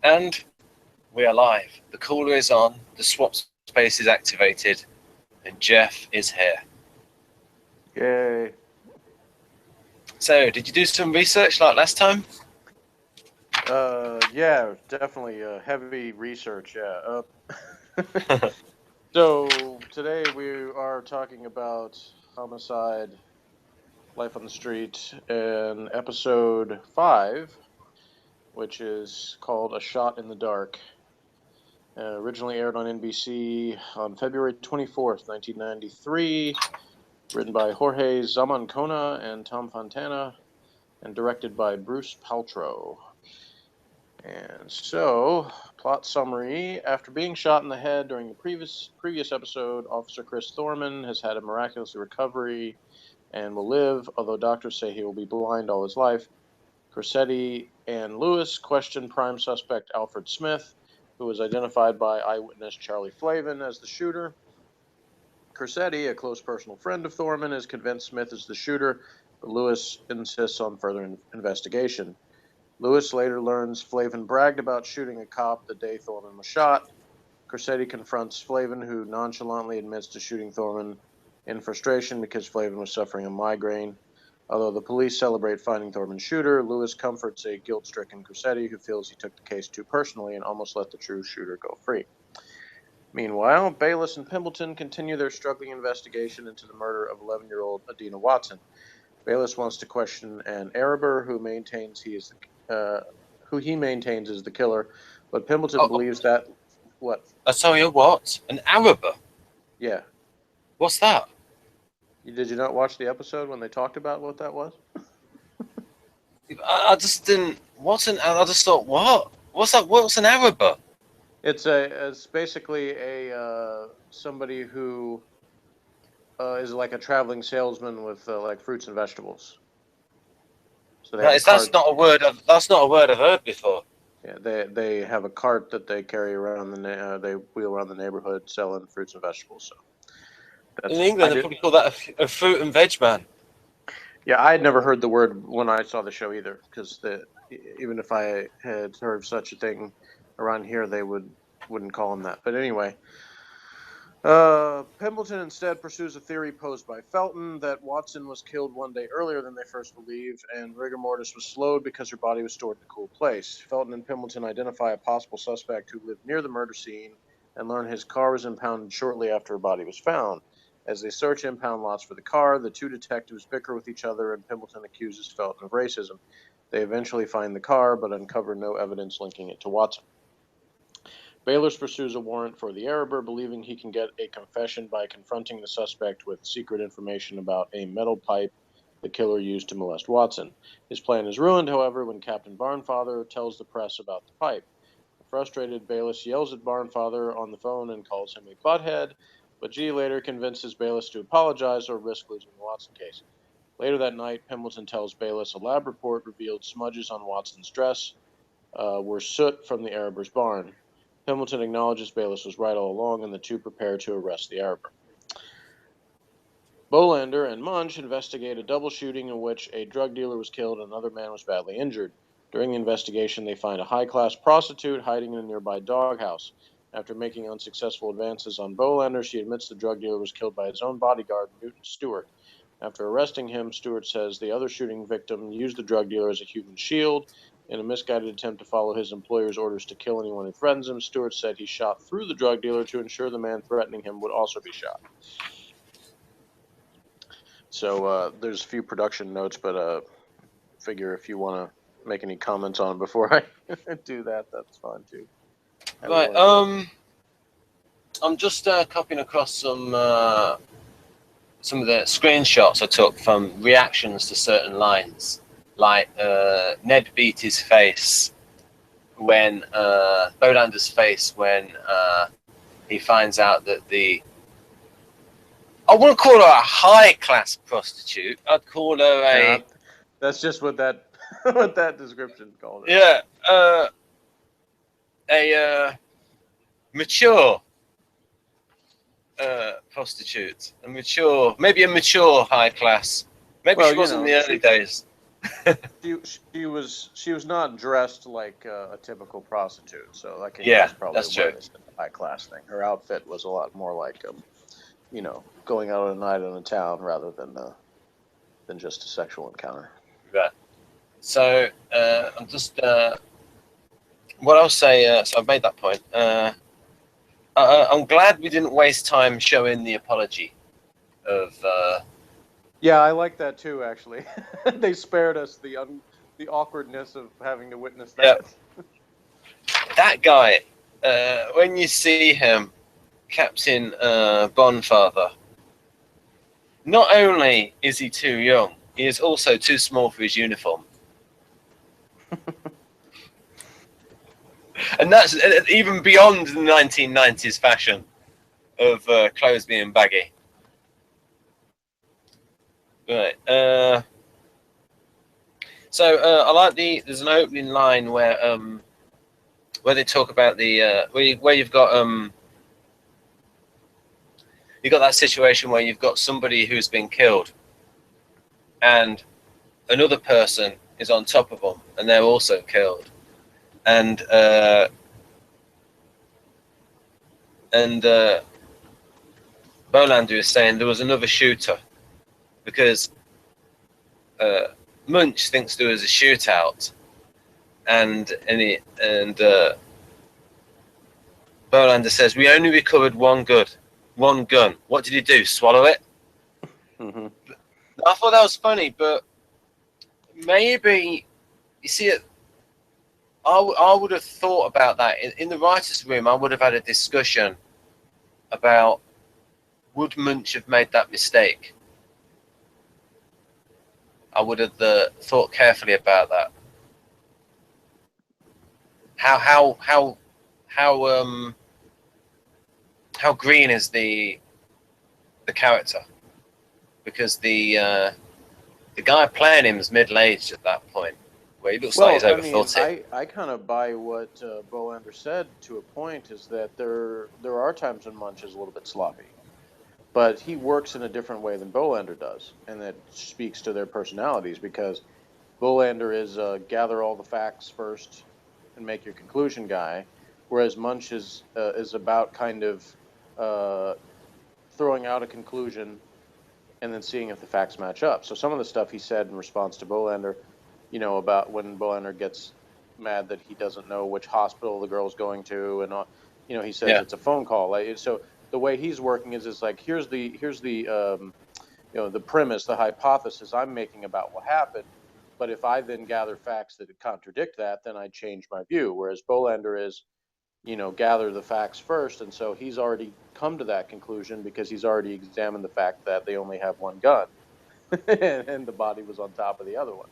And we are live. The cooler is on, the swap space is activated, and Jeff is here. Yay. So, did you do some research like last time? Yeah, definitely heavy research, yeah. So, today we are talking about Homicide, Life on the Street, in episode 5, which is called A Shot in the Dark. Originally aired on NBC on February 24th, 1993, written by Jorge Zamancona and Tom Fontana, and directed by Bruce Paltrow. And so, plot summary. After being shot in the head during the previous episode, Officer Chris Thormann has had a miraculous recovery and will live, although doctors say he will be blind all his life. Crosetti and Lewis question prime suspect Alfred Smith, who was identified by eyewitness Charlie Flavin as the shooter. Crosetti, a close personal friend of Thormann, is convinced Smith is the shooter, but Lewis insists on further investigation. Lewis later learns Flavin bragged about shooting a cop the day Thormann was shot. Crosetti confronts Flavin, who nonchalantly admits to shooting Thormann in frustration because Flavin was suffering a migraine. Although the police celebrate finding Thormann's shooter, Lewis comforts a guilt-stricken Crosetti, who feels he took the case too personally and almost let the true shooter go free. Meanwhile, Bayless and Pembleton continue their struggling investigation into the murder of 11-year-old Adina Watson. Bayless wants to question an Araber who maintains he is the killer, but Pembleton believes that what? I tell you what, an Araber. Yeah. What's that? Did you not watch the episode when they talked about what that was? I just didn't. I just thought, what? What's that? What's an Araber? It's basically a somebody who is like a traveling salesman with like fruits and vegetables. So that's not a word I've heard before. Yeah, they have a cart that they carry around they wheel around the neighborhood selling fruits and vegetables. So in England, they probably call that a fruit and veg man. Yeah, I had never heard the word when I saw the show either, because even if I had heard such a thing around here, they wouldn't call him that. But anyway, Pembleton instead pursues a theory posed by Felton that Watson was killed one day earlier than they first believed, and rigor mortis was slowed because her body was stored in a cool place. Felton and Pembleton identify a possible suspect who lived near the murder scene and learn his car was impounded shortly after her body was found. As they search impound lots for the car, the two detectives bicker with each other, and Pembleton accuses Felton of racism. They eventually find the car, but uncover no evidence linking it to Watson. Bayless pursues a warrant for the Araber, believing he can get a confession by confronting the suspect with secret information about a metal pipe the killer used to molest Watson. His plan is ruined, however, when Captain Barnfather tells the press about the pipe. Frustrated, Bayless yells at Barnfather on the phone and calls him a butthead, but G later convinces Bayless to apologize or risk losing the Watson case. Later that night, Pembleton tells Bayless a lab report revealed smudges on Watson's dress were soot from the Araber's barn. Pembleton acknowledges Bayless was right all along, and the two prepare to arrest the Araber. Bolander and Munch investigate a double shooting in which a drug dealer was killed and another man was badly injured. During the investigation, they find a high-class prostitute hiding in a nearby doghouse. After making unsuccessful advances on Bolander, she admits the drug dealer was killed by his own bodyguard, Newton Stewart. After arresting him, Stewart says the other shooting victim used the drug dealer as a human shield. In a misguided attempt to follow his employer's orders to kill anyone who threatens him, Stewart said he shot through the drug dealer to ensure the man threatening him would also be shot. So there's a few production notes, but figure if you want to make any comments on before I do that, that's fine too. Right. I'm just copying across some of the screenshots I took from reactions to certain lines, like Ned beat his face when Bolander's face when he finds out that I wouldn't call her a high-class prostitute. I'd call her a. That's just what that what that description called it. Yeah, a mature prostitute, maybe a mature high class. Maybe she was in the early days. She was not dressed like a typical prostitute, so I can Yeah, guess probably that's why true. they said the high class thing. Her outfit was a lot more like going out on a night in a town rather than just a sexual encounter. Right. So I'm just what I'll say. So I've made that point. I'm glad we didn't waste time showing the apology of. Yeah, I like that too. Actually, they spared us the awkwardness of having to witness Yeah, that. that guy. When you see him, Captain Bonfather. Not only is he too young, he is also too small for his uniform. And that's even beyond the 1990s fashion of clothes being baggy. Right. So I like there's an opening line where they talk about the where you've got that situation where you've got somebody who's been killed, and another person is on top of them, and they're also killed, and Bolander is saying there was another shooter because Munch thinks there was a shootout, and Bolander says we only recovered one gun. What did he do? Swallow it? Mm-hmm. I thought that was funny, but maybe you see it. I would have thought about that in the writers' room. I would have had a discussion about would Munch have made that mistake. I would have thought carefully about that. How green is the character? Because the guy playing him is middle-aged at that point, where he looks like he's over 40. I kind of buy what Bolander said to a point, is that there are times when Munch is a little bit sloppy, but he works in a different way than Bolander does, and that speaks to their personalities, because Bolander is gather all the facts first and make your conclusion guy, whereas Munch is about kind of throwing out a conclusion and then seeing if the facts match up. So some of the stuff he said in response to Bolander, about when Bolander gets mad that he doesn't know which hospital the girl's going to, and he says it's a phone call. So the way he's working is like, here's the the premise, the hypothesis I'm making about what happened. But if I then gather facts that contradict that, then I change my view. Whereas Bolander is, gather the facts first, and so he's already come to that conclusion because he's already examined the fact that they only have one gun, and the body was on top of the other one.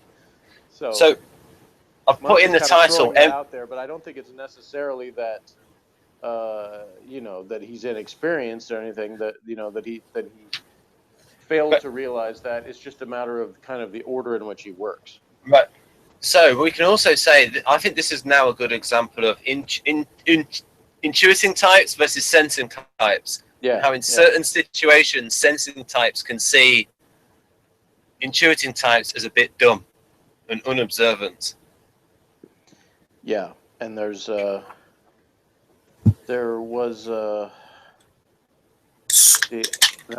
So I've put in the title that out there, but I don't think it's necessarily that that he's inexperienced or anything. That that he failed to realize that. It's just a matter of kind of the order in which he works. Right. So we can also say that I think this is now a good example of intuiting types versus sensing types. Yeah. How in certain situations, sensing types can see intuiting types as a bit dumb and unobservant. Yeah, and there was and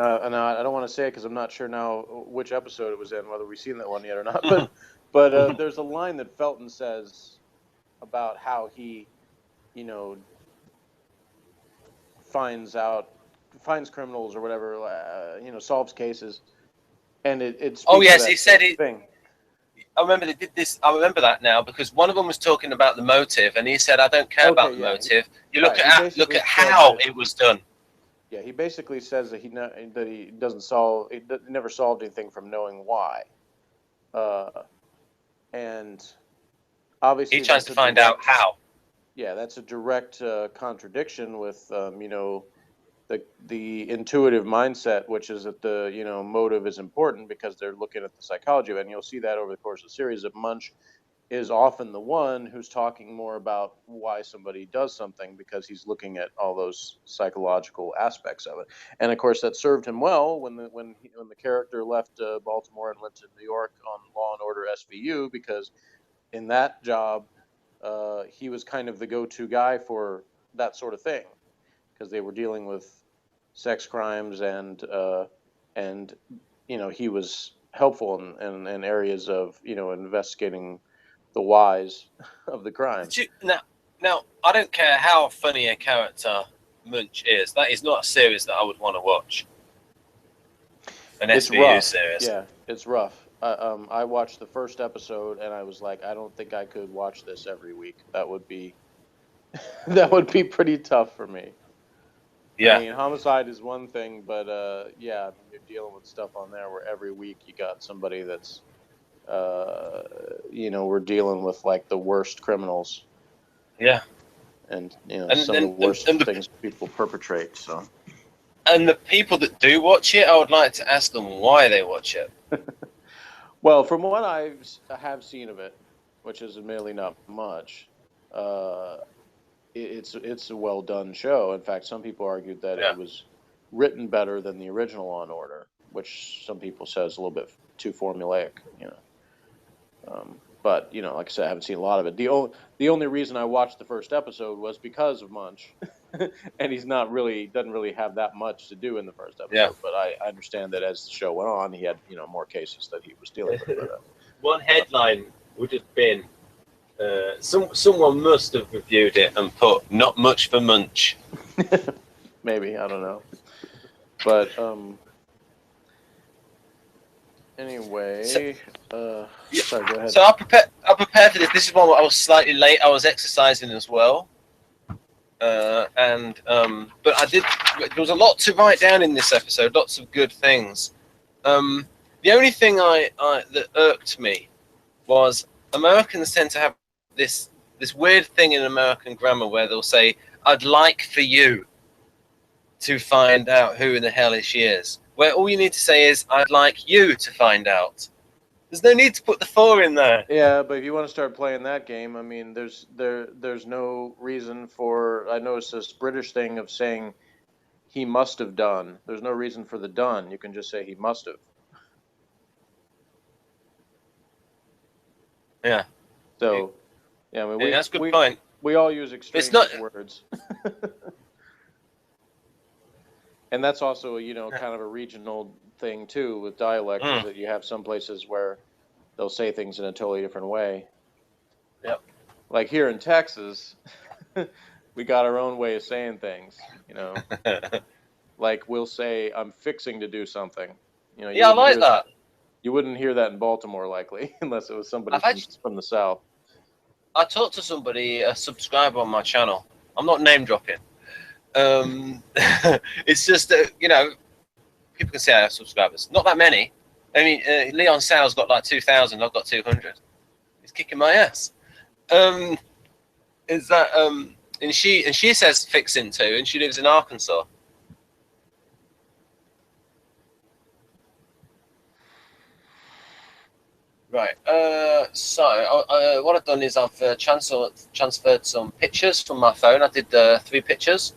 I don't want to say it because I'm not sure now which episode it was in, whether we've seen that one yet or not. But there's a line that Felton says about how he, finds criminals or whatever, solves cases, and it speaks to that he said it. Thing. I remember they did this. I remember that now because one of them was talking about the motive, and he said, "I don't care about the motive. You look at how it was done." Yeah, he basically says that he never solved anything from knowing why, and obviously he tries to find out how. Yeah, that's a direct contradiction with the intuitive mindset, which is that the motive is important because they're looking at the psychology of it. And you'll see that over the course of the series, that Munch is often the one who's talking more about why somebody does something, because he's looking at all those psychological aspects of it. And of course, that served him well when the character left Baltimore and went to New York on Law and Order SVU, because in that job, he was kind of the go-to guy for that sort of thing, because they were dealing with sex crimes, and he was helpful in areas of investigating the whys of the crime. Now, I don't care how funny a character Munch is. That is not a series that I would want to watch. An SVU series. Yeah, it's rough. I watched the first episode and I was like, I don't think I could watch this every week. That would be pretty tough for me. Yeah. I mean, Homicide is one thing, but yeah, I mean, you're dealing with stuff on there where every week you got somebody that's we're dealing with like the worst criminals. Yeah. And some of the worst things people perpetrate. So. And the people that do watch it, I would like to ask them why they watch it. Well, from what I have seen of it, which is admittedly not much, it's a well done show. In fact, some people argued that it was written better than the original Law and Order, which some people say is a little bit too formulaic. But like I said, I haven't seen a lot of it. The only reason I watched the first episode was because of Munch, and he's doesn't really have that much to do in the first episode. Yeah. But I understand that as the show went on, he had more cases that he was dealing with. But, one headline would have been, someone must have reviewed it and put "not much for Munch." Maybe, I don't know, but anyway, sorry, go ahead. So I prepared for this. This is one where I was slightly late. I was exercising as well, but there was a lot to write down in this episode. Lots of good things. The only thing that irked me was Americans tend to have this weird thing in American grammar where they'll say, "I'd like for you to find out who in the hell she is," where all you need to say is, "I'd like you to find out." There's no need to put the "for" in there. Yeah, but if you want to start playing that game, I mean, there's no reason for. I noticed this British thing of saying he must have done. There's no reason for the done. You can just say he must have. Yeah. So, yeah, I mean, that's a good point. We all use extreme words. And that's also, kind of a regional thing too with dialect, is that you have some places where they'll say things in a totally different way. Yep. Like here in Texas, we got our own way of saying things, Like we'll say, "I'm fixing to do something." Yeah, I like that. You wouldn't hear that in Baltimore, likely, unless it was somebody from the South. I talked to somebody, a subscriber on my channel. I'm not name dropping. It's just that, people can say I have subscribers. Not that many. I mean, Leon Sal's got like 2,000. I've got 200. He's kicking my ass. And she says fixing too, and she lives in Arkansas. Right. So what I've done is I've transferred some pictures from my phone. I did 3 pictures,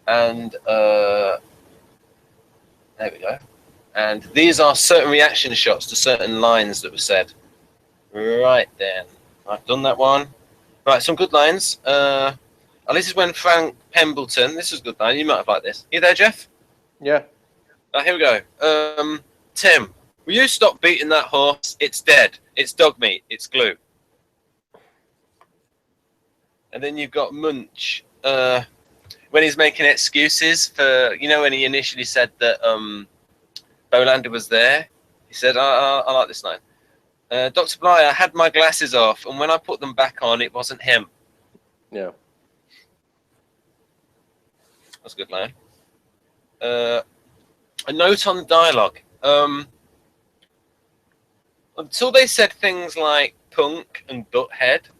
and there we go. And these are certain reaction shots to certain lines that were said. Right then, I've done that one. Right, some good lines. And this is when Frank Pembleton. This is a good line. You might have liked this. You there, Jeff? Yeah. Here we go. Tim, will you stop beating that horse? It's dead. It's dog meat. It's glue. And then you've got Munch when he's making excuses for, when he initially said that Bolander was there. He said, I like this line. Dr. Bly, I had my glasses off, and when I put them back on, it wasn't him. Yeah. That's a good line. A note on dialogue. Until they said things like punk and butthead,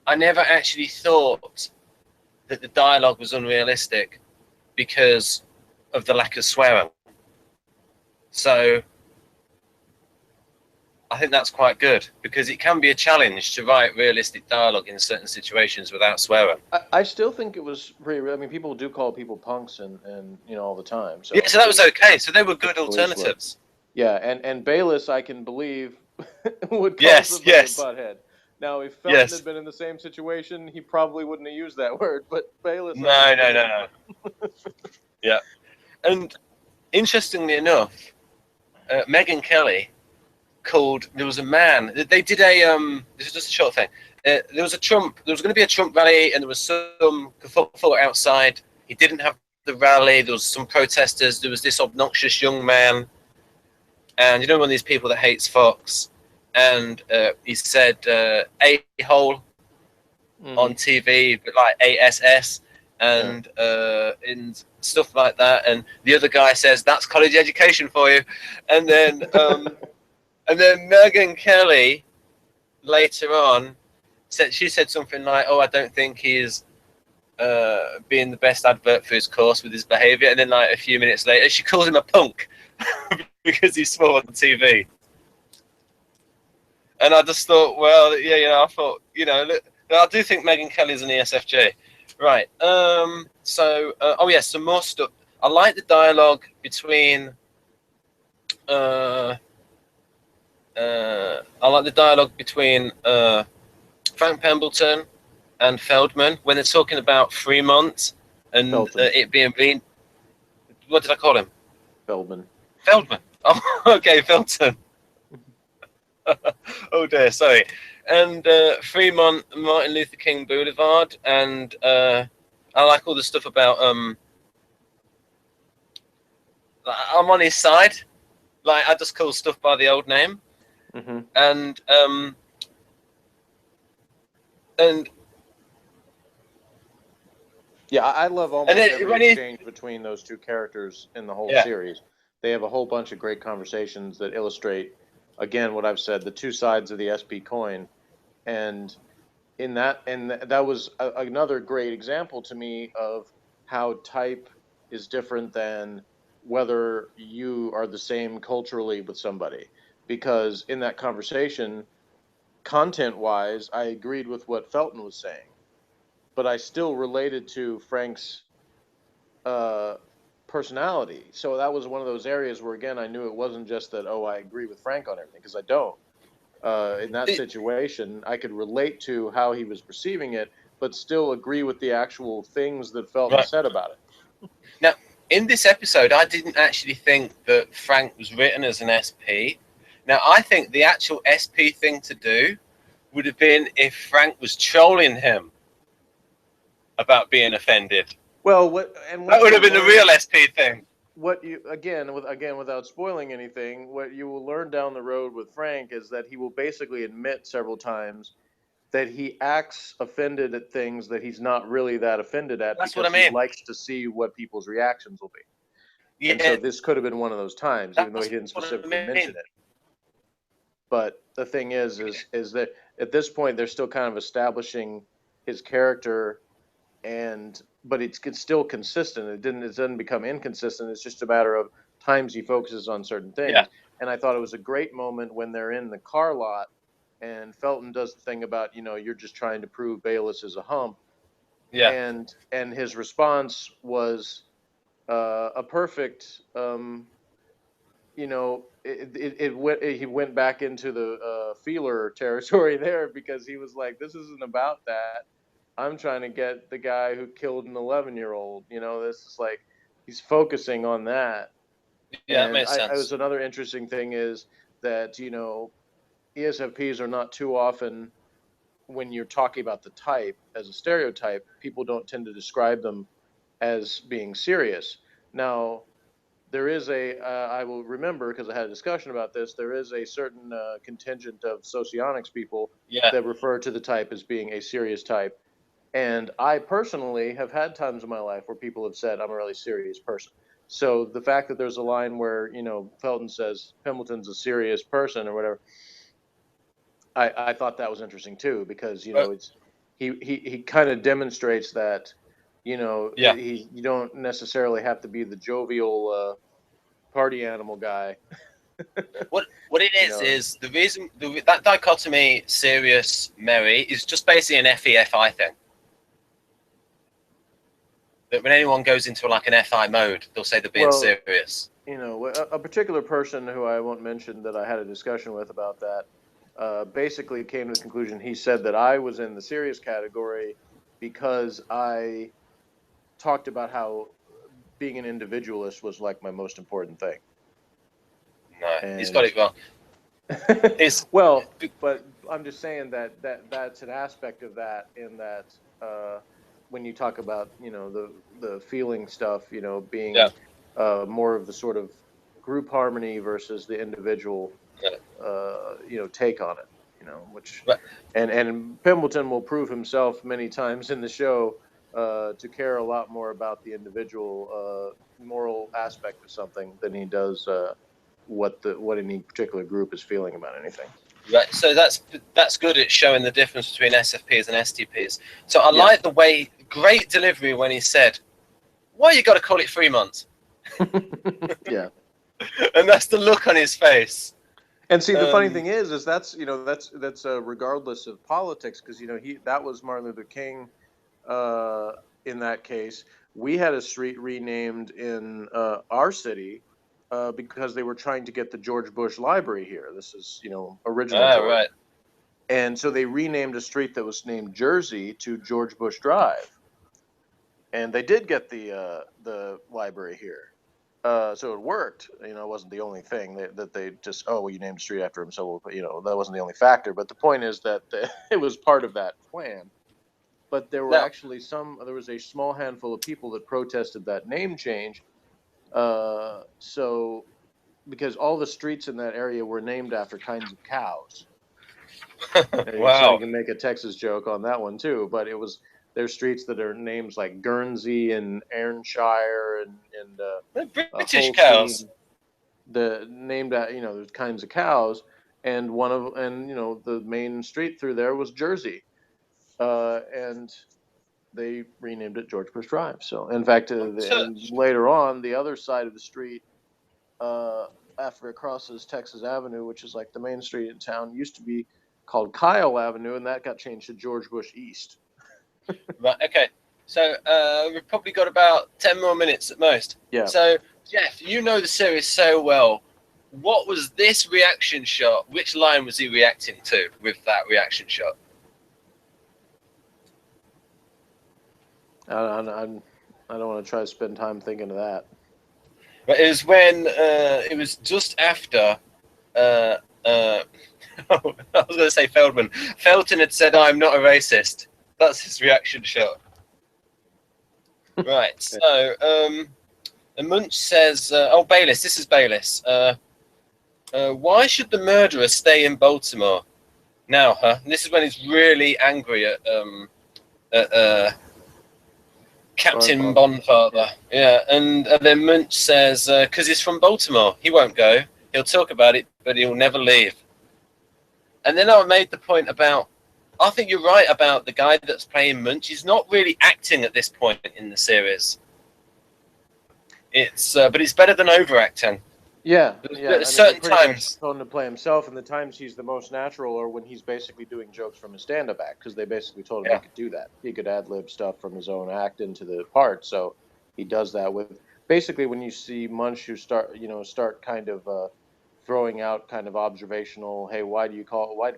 I never actually thought that the dialogue was unrealistic because of the lack of swearing. So I think that's quite good, because it can be a challenge to write realistic dialogue in certain situations without swearing. I still think it was pretty. I mean, people do call people punks and all the time. Yeah, So so that was okay. So they were good police were. alternatives. Yeah, and Bayless, I can believe, would call Yes, somebody yes, a butthead. Now, if Felton yes. had been in the same situation, he probably wouldn't have used that word. But Bayless, I No, can no, no, believe. no. Yeah. And interestingly enough, Megyn Kelly called. There was a man. They did a. This is just a short thing. There was going to be a Trump rally, and there was some kerfuffle outside. He didn't have the rally. There was some protesters. There was this obnoxious young man, and one of these people that hates Fox, and he said a-hole on TV, but like ASS, and in stuff like that. And the other guy says, "That's college education for you," and then Megyn Kelly later on said something like, "Oh, I don't think he's being the best advert for his course with his behaviour," and then like a few minutes later, she calls him a punk because he swore on TV. And I just thought, well, yeah, I thought, look, I do think Megyn Kelly's an ESFJ. Right. Some more stuff. I like the dialogue between Frank Pembleton and Feldman when they're talking about Fremont and it being what did I call him? Feldman. Oh, okay, Felton. Oh dear, sorry. And Fremont, Martin Luther King Boulevard, and I like all the stuff about I'm on his side. Like, I just call stuff by the old name. Mm-hmm. And yeah, I love almost every exchange between those two characters in the whole series. They have a whole bunch of great conversations that illustrate, again, what I've said, the two sides of the SP coin. And that was another great example to me of how type is different than whether you are the same culturally with somebody. Because in that conversation, content-wise, I agreed with what Felton was saying, but I still related to Frank's personality. So that was one of those areas where, again, I knew it wasn't just that, oh, I agree with Frank on everything, because I don't. In that situation, I could relate to how he was perceiving it, but still agree with the actual things that Felton said about it. Now, in this episode, I didn't actually think that Frank was written as an SP. Now, I think the actual SP thing to do would have been if Frank was trolling him about being offended. Well, that would have been the real SP thing. What you without spoiling anything, what you will learn down the road with Frank is that he will basically admit several times that he acts offended at things that he's not really that offended at. That's because what I mean. He likes to see what people's reactions will be. Yeah. And so this could have been one of those times, even though he didn't specifically mention it. But the thing is that at this point they're still kind of establishing his character, but it's still consistent. It doesn't become inconsistent. It's just a matter of times he focuses on certain things. Yeah. And I thought it was a great moment when they're in the car lot and Felton does the thing about, you're just trying to prove Bayless is a hump. Yeah. And his response was a perfect, he went back into the feeler territory there, because he was like, this isn't about that. I'm trying to get the guy who killed an 11-year-old. This is like, he's focusing on that. Yeah, that makes sense. It was another interesting thing is that, ESFPs are not too often, when you're talking about the type as a stereotype, people don't tend to describe them as being serious. Now, there is I will remember, because I had a discussion about this, there is a certain contingent of socionics people that refer to the type as being a serious type. And I personally have had times in my life where people have said I'm a really serious person. So the fact that there's a line where, Felton says Pembleton's a serious person or whatever, I thought that was interesting too, because, it's he kind of demonstrates that, you don't necessarily have to be the jovial party animal guy What it is the reason that dichotomy, serious, merry, is just basically an FE-FI thing. That when anyone goes into like an FI mode, they'll say they're being serious. You know, a particular person who I won't mention that I had a discussion with about that basically came to the conclusion. He said that I was in the serious category because I talked about how being an individualist was like my most important thing. No, he's got it wrong. Well, but I'm just saying that's an aspect of that, in that when you talk about, you know, the feeling stuff, you know, being more of the sort of group harmony versus the individual, you know, take on it, you know, which and Pembleton will prove himself many times in the show to care a lot more about the individual moral aspect of something than he does what any particular group is feeling about anything. Right, so that's good at showing the difference between SFPs and STPs. So I like the way, great delivery when he said, "Why you got to call it 3 months?" Yeah, and that's the look on his face. And see, the funny thing is that's, you know, that's regardless of politics, because, you know, that was Martin Luther King. In that case, we had a street renamed in our city because they were trying to get the George Bush Library here. This is, you know, original George. Right. And so they renamed a street that was named Jersey to George Bush Drive. And they did get the library here. So it worked. You know, it wasn't the only thing that they just, oh, well, you named a street after him, so, you know, that wasn't the only factor. But the point is that it was part of that plan. But there were actually there was a small handful of people that protested that name change. So, because all the streets in that area were named after kinds of cows. Wow. So you can make a Texas joke on that one too. But there's streets that are names like Guernsey and Ayrnshire and British cows. Named at, you know, there's kinds of cows, and you know, the main street through there was Jersey. And they renamed it George Bush Drive. So, in fact, and later on, the other side of the street, after it crosses Texas Avenue, which is like the main street in town, used to be called Kyle Avenue, and that got changed to George Bush East. Right. Okay. So we've probably got about 10 more minutes at most. Yeah. So Jeff, you know the series so well. What was this reaction shot? Which line was he reacting to with that reaction shot? I don't want to try to spend time thinking of that. But it was when it was just after I was going to say Feldman. Felton had said, "I'm not a racist." That's his reaction shot. Right. So and Munch says, "Oh, Bayless. This is Bayless. Why should the murderer stay in Baltimore now? Huh?" And this is when he's really angry at Captain Bonfather. Yeah, and then Munch says, "Because he's from Baltimore, he won't go. He'll talk about it, but he'll never leave." And then I made the point about, I think you're right about the guy that's playing Munch. He's not really acting at this point in the series. It's but it's better than overacting. Yeah. At certain times, told him to play himself, and the times he's the most natural are when he's basically doing jokes from his stand-up act, because they basically told him he could do that. He could ad-lib stuff from his own act into the part, so he does that with basically when you see Munch, who start kind of throwing out kind of observational, hey, why do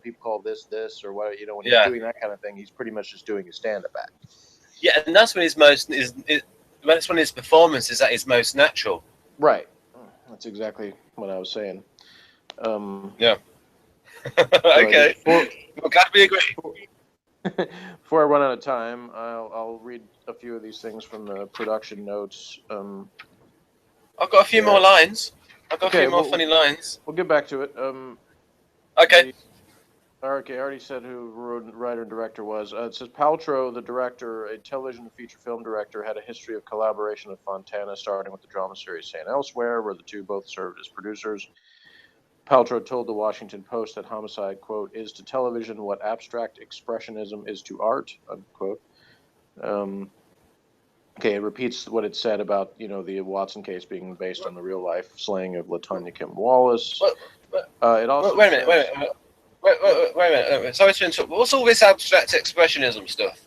people call this, or what, you know, when he's doing that kind of thing, he's pretty much just doing his stand-up act. Yeah, and that's when that's when his performance is at his most natural. Right. That's exactly what I was saying. Yeah. Okay. We're glad we agree. Before I run out of time, I'll read a few of these things from the production notes. I've got a few more lines. I've got a few more funny lines. We'll get back to it. Okay. I already said who writer and director was. It says Paltrow, the director, a television and feature film director, had a history of collaboration with Fontana, starting with the drama series St. Elsewhere, where the two both served as producers. Paltrow told the Washington Post that Homicide, quote, is to television what abstract expressionism is to art, unquote. Okay, it repeats what it said about, the Watson case being based on the real life slaying of LaTonya Kim Wallace. It also wait a minute, wait a minute. Wait a minute. Sorry to interrupt. What's all this abstract expressionism stuff?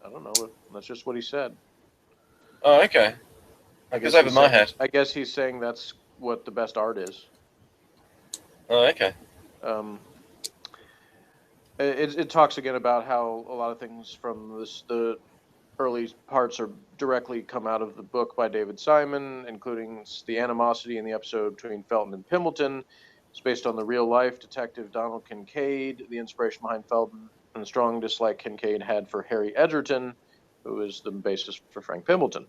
I don't know. That's just what he said. Oh, okay. That goes over my head. I guess he's saying that's what the best art is. Oh, okay. It talks again about how a lot of things from the early parts are directly come out of the book by David Simon, including the animosity in the episode between Felton and Pembleton. It's based on the real-life detective Donald Kincaid, the inspiration behind Felton, and the strong dislike Kincaid had for Harry Edgerton, who is the basis for Frank Pembleton.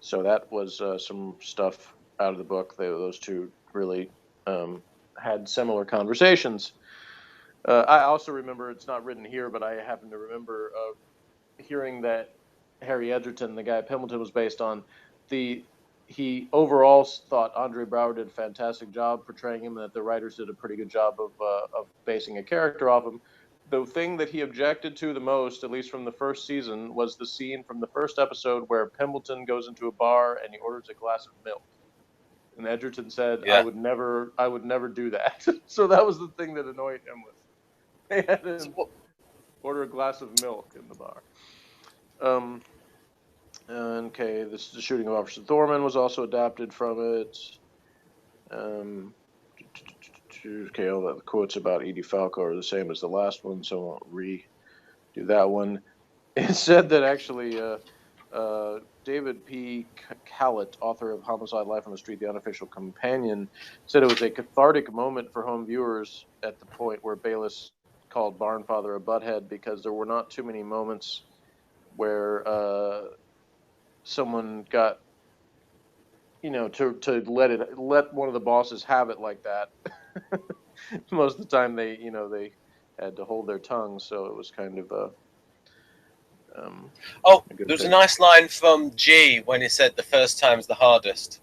So that was some stuff out of the book. Those two really had similar conversations. I also remember, it's not written here, but I happen to remember hearing that Harry Edgerton, the guy Pembleton was based on, he overall thought Andre Braugher did a fantastic job portraying him, and that the writers did a pretty good job of basing a character off him. The thing that he objected to the most, at least from the first season, was the scene from the first episode where Pembleton goes into a bar and he orders a glass of milk. And Edgerton said, yeah. I would never do that. So that was the thing that annoyed him. They had him order a glass of milk in the bar. Okay, the shooting of Officer Thormann was also adapted from it. Okay, all the quotes about Edie Falco are the same as the last one, so I won't redo that one. It said that actually David P. Callett, author of Homicide, Life on the Street, the unofficial companion, said it was a cathartic moment for home viewers at the point where Bayless called Barnfather a butthead, because there were not too many moments where someone got, to let one of the bosses have it like that. Most of the time they had to hold their tongue, so it was kind of a there was a nice line from G when he said the first time's the hardest,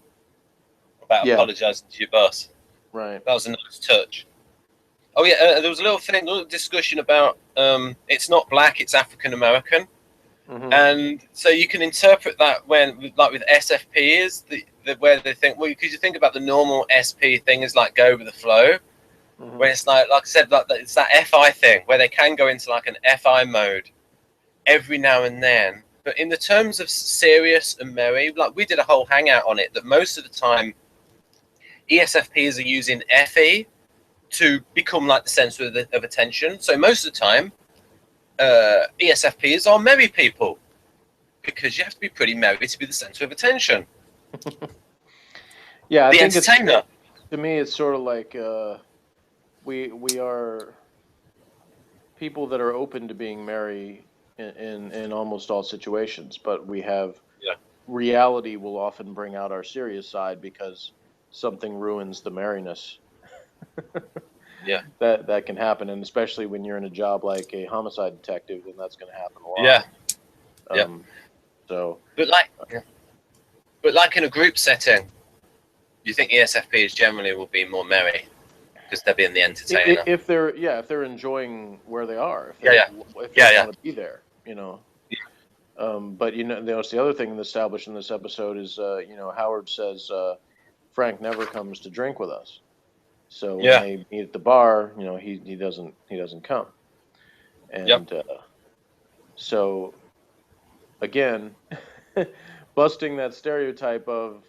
about apologizing to your boss. Right. That was a nice touch. Oh yeah, there was a little discussion about it's not black, it's African American. Mm-hmm. And so you can interpret that when, like with SFP, where they think, well, because you think about the normal SP thing is like go with the flow, mm-hmm. When it's like I said, like it's that FI thing where they can go into like an FI mode every now and then. But in the terms of serious and merry, like we did a whole hangout on it, that most of the time ESFPs are using FE to become like the center of attention. So most of the time, ESFPs are merry people, because you have to be pretty merry to be the center of attention. Yeah, I think entertainer. To me, it's sort of like we are people that are open to being merry in almost all situations, but we have reality will often bring out our serious side because something ruins the merriness. Yeah, that can happen, and especially when you're in a job like a homicide detective, then that's going to happen a lot. Yeah. So, but like in a group setting, you think ESFPs generally will be more merry because they're being the entertainer. If they're enjoying where they are, if they want to be there, Yeah. But the other thing that's established in this episode is Howard says Frank never comes to drink with us. So when they meet at the bar, he doesn't come, and so again, busting that stereotype of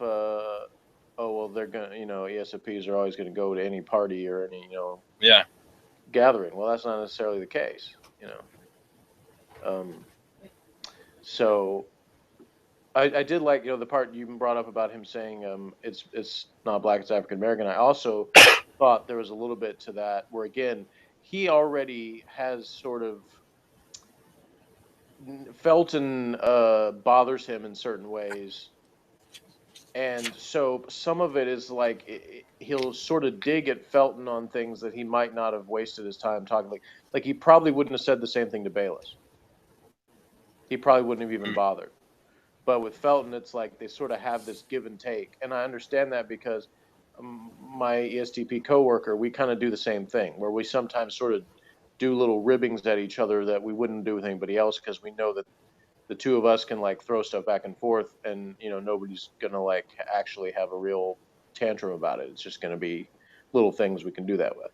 they're gonna ESFPs are always gonna go to any party or any gathering. Well, that's not necessarily the case, So I did like the part you brought up about him saying it's not black, it's African American. I also thought there was a little bit to that where again he already has sort of Felton bothers him in certain ways, and so some of it is like he'll sort of dig at Felton on things that he might not have wasted his time talking. Like he probably wouldn't have said the same thing to Bayless. He probably wouldn't have even bothered. But with Felton, it's like they sort of have this give and take. And I understand that because my ESTP coworker, we kind of do the same thing, where we sometimes sort of do little ribbings at each other that we wouldn't do with anybody else because we know that the two of us can like throw stuff back and forth, and nobody's gonna like actually have a real tantrum about it. It's just gonna be little things we can do that with.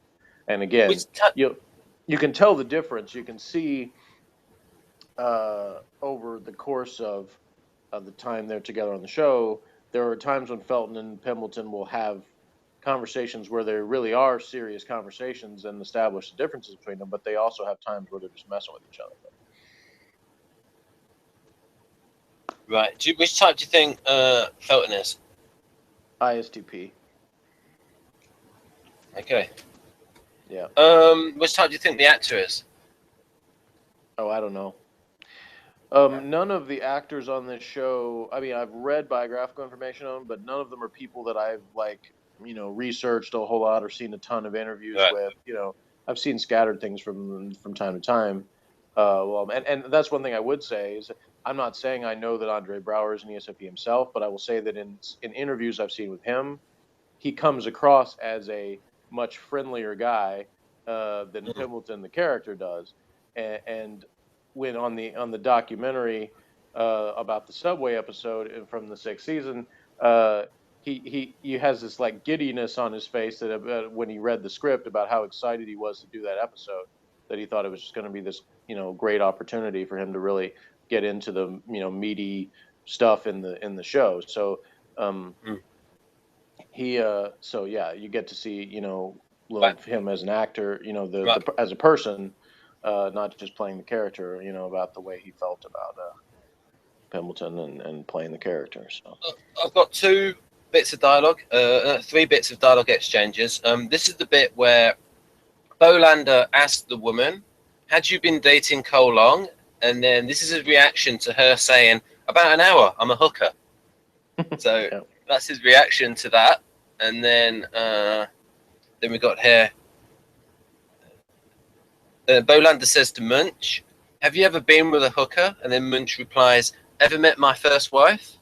And again, you can tell the difference. You can see over the course of the time they're together on the show, there are times when Felton and Pembleton will have conversations where there really are serious conversations and establish the differences between them, but they also have times where they're just messing with each other. Right. Which type do you think Felton is? ISTP. Okay. Yeah. Which type do you think the actor is? Oh, I don't know. None of the actors on this show, I mean, I've read biographical information on them, but none of them are people that I've researched a whole lot or seen a ton of interviews with. I've seen scattered things from time to time. And that's one thing I would say is I'm not saying I know that Andre Braugher is an ESFP himself, but I will say that in interviews I've seen with him, he comes across as a much friendlier guy than Pembleton, the character, does. And when on the documentary about the subway episode from the 6th season, he has this like giddiness on his face that when he read the script about how excited he was to do that episode, that he thought it was just going to be this great opportunity for him to really get into the meaty stuff in the show. So so yeah, you get to see him as an actor, as a person, not just playing the character, about the way he felt about Pembleton and playing the character. So I've got 2 bits of dialogue, 3 bits of dialogue exchanges. This is the bit where Bolander asked the woman, "Had you been dating Cole long?" And then this is his reaction to her saying, "About an hour. I'm a hooker." So yeah. That's his reaction to that. And then we got here. Bolander says to Munch, "Have you ever been with a hooker?" And then Munch replies, "Ever met my first wife?"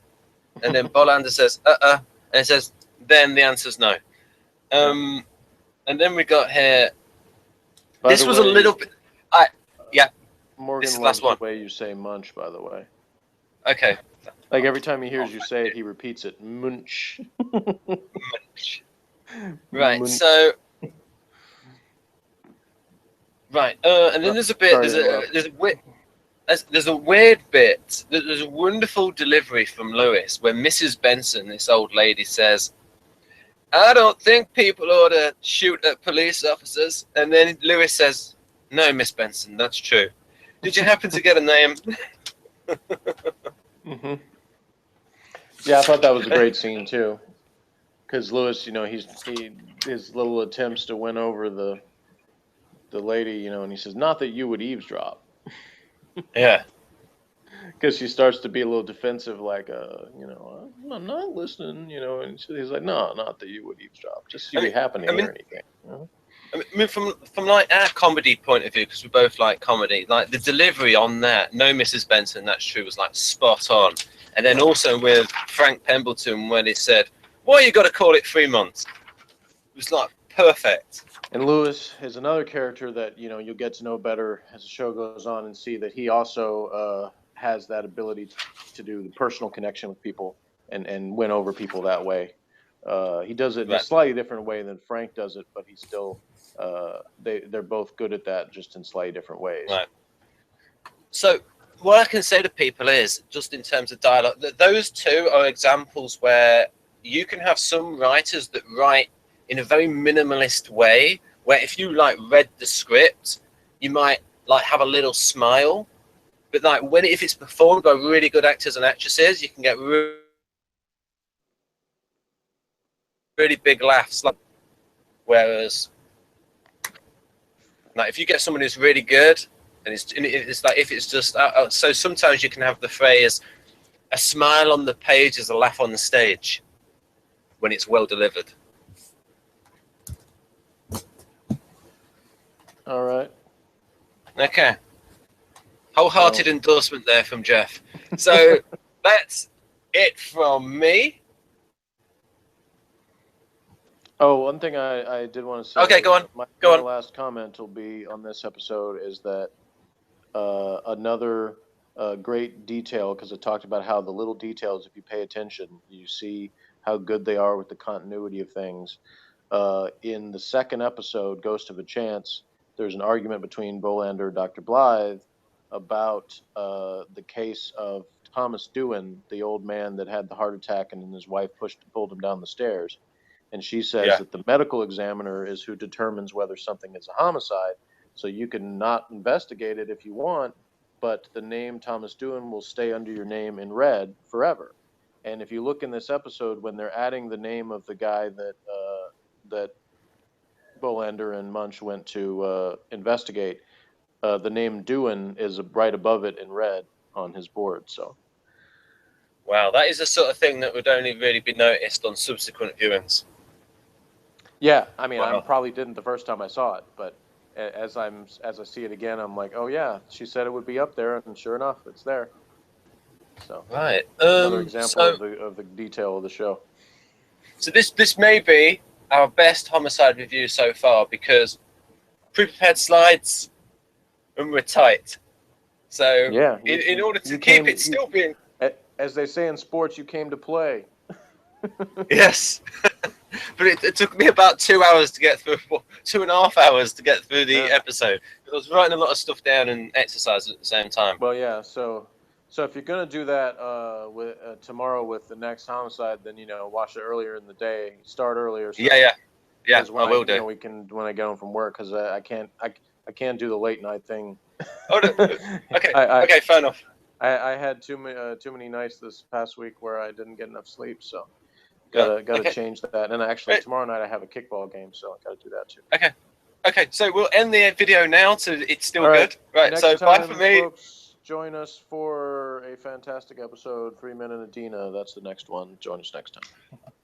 And then Bolander says, And it says, then the answer's no. And then we got here. This was a little bit. Morgan this is the loves last one. The way you say Munch, by the way. Okay. Like every time he hears you say it, he repeats it. Munch. Munch. Right. Munch. So. Right. And then there's a bit. There's a weird bit. There's a wonderful delivery from Lewis when Mrs. Benson, this old lady, says, "I don't think people ought to shoot at police officers." And then Lewis says, "No, Miss Benson, that's true. Did you happen to get a name?" Mm-hmm. Yeah, I thought that was a great scene too, because Lewis, his little attempts to win over the lady, and he says, "Not that you would eavesdrop." Yeah. Because she starts to be a little defensive, like, I'm not listening, and he's like, "No, not that you would eavesdrop. Just you happen to hear anything." I mean, from like our comedy point of view, because we both like comedy, like the delivery on that, "No, Mrs. Benson, that's true," was like spot on. And then also with Frank Pembleton when he said, "Why you got to call it 3 months?" It was like perfect. And Lewis is another character that you'll get to know better as the show goes on and see that he also has that ability to do the personal connection with people and win over people that way. He does it in a slightly different way than Frank does it, but he's still they're both good at that, just in slightly different ways. Right. So what I can say to people is, just in terms of dialogue, that those 2 are examples where you can have some writers that write in a very minimalist way, where if you like read the script, you might like have a little smile, but like if it's performed by really good actors and actresses, you can get really big laughs. Whereas, like if you get someone who's really good, and it's like if it's just so sometimes you can have the phrase, "A smile on the page is a laugh on the stage," when it's well delivered. All right. Okay. Wholehearted endorsement there from Jeff. So that's it from me. Oh, one thing I did want to say. Okay, go on. My last comment will be on this episode is that another great detail because it talked about how the little details, if you pay attention, you see how good they are with the continuity of things. In the second episode, Ghost of a Chance, there's an argument between Bolander and Dr. Blythe about the case of Thomas Dewan, the old man that had the heart attack and then his wife pulled him down the stairs. And she says that the medical examiner is who determines whether something is a homicide. So you can not investigate it if you want, but the name Thomas Dewan will stay under your name in red forever. And if you look in this episode, when they're adding the name of the guy that Bolander and Munch went to investigate, the name Dewan is right above it in red on his board. So, wow, that is the sort of thing that would only really be noticed on subsequent viewings. Yeah, I mean, I probably didn't the first time I saw it, but as I see it again, I'm like, oh yeah, she said it would be up there, and sure enough, it's there. So, right, another example of the detail of the show. So this may be our best Homicide review so far because pre-prepared slides and we're tight. So yeah, in order to keep it still being, as they say in sports, you came to play. Yes. But it took me about 2 hours to get through, 2.5 hours to get through the episode. I was writing a lot of stuff down and exercise at the same time. Well, yeah. So if you're gonna do that with tomorrow with the next Homicide, then watch it earlier in the day. Start earlier. So, yeah. I will do. We can when I get home from work because I can't do the late night thing. Oh, no. Okay. Okay, fair enough. I had too many nights this past week where I didn't get enough sleep, so. Gotta change that. And actually, tomorrow night I have a kickball game, so I gotta do that too. Okay. So we'll end the video now. So it's still good. Right. Next so time, bye for me. Folks, join us for a fantastic episode. 3 Men and Adina. That's the next one. Join us next time.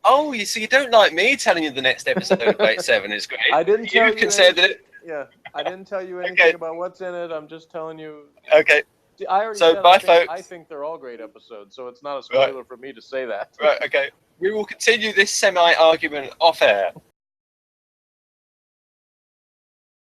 Oh, you don't like me telling you the next episode of 87 is great. I didn't tell you. You can say that. Yeah, I didn't tell you anything about what's in it. I'm just telling you. Okay. I already said bye, folks. I think they're all great episodes, so it's not a spoiler for me to say that. Right. Okay. We will continue this semi-argument off air.